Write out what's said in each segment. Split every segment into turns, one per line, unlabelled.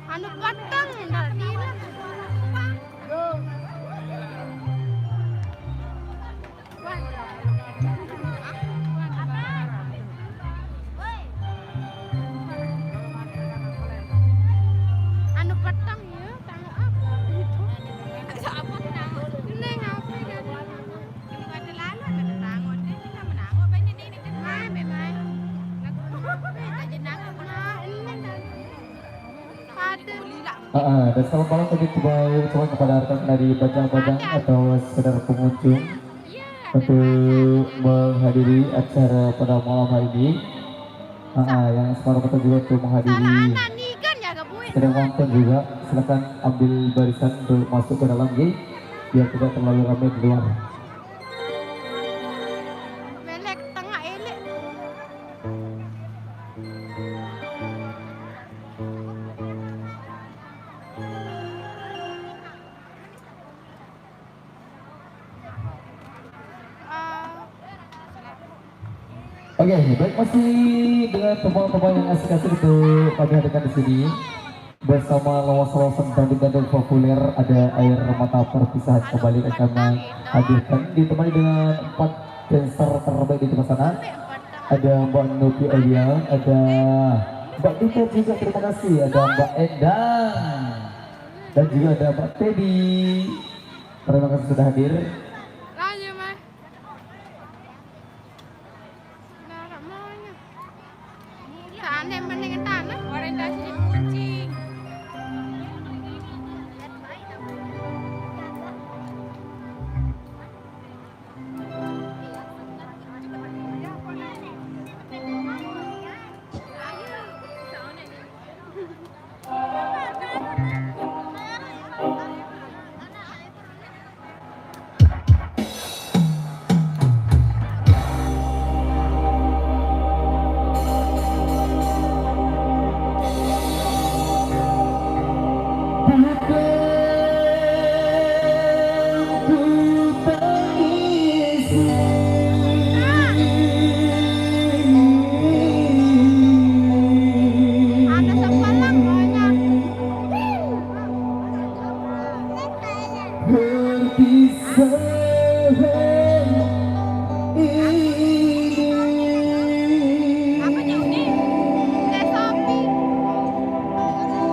Anu patang dari lah. Anu patang ya, tanggal apa itu? Apa tanggal? Neng apa kan? Kalau ada lalu ada tanggal deh, kita menanggung apa ini kan memang. Nak jenang apa lah?
Dan selamat malam tadi cuma kepada rekan dari bajang-bajang atau sekedar pengunjung untuk menghadiri acara pada malam hari ini. Yang sekarang kita juga untuk menghadiri sedang nonton juga, silakan ambil barisan untuk masuk ke dalam gate biar tidak terlalu ramai di luar.
Melek tengah elek.
Oke, baik, masih dengan teman-teman yang asik-asik untuk kami hadirkan di sini bersama lawas-lawasan banding-banding populer. Ada air mata perpisahan kembali akan kami hadirkan ditemani dengan 4 dancer terbaik di tempat sana. Ada Mbak Novi Elia, ada Mbak Dita juga, terima kasih. Ada Mbak Endang dan juga ada Mbak Teddy. Terima kasih sudah hadir.
Tanah mendingan tanah, orientasi di kucing.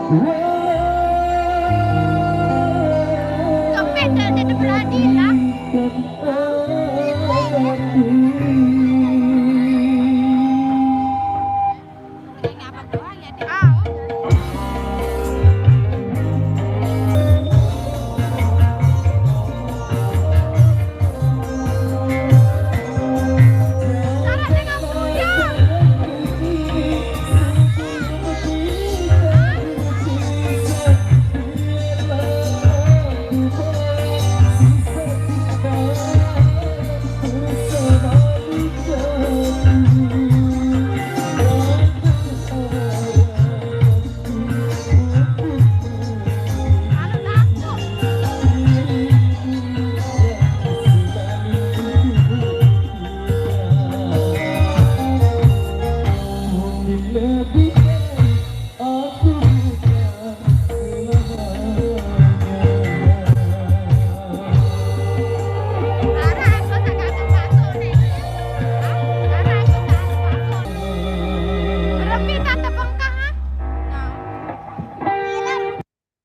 Wow.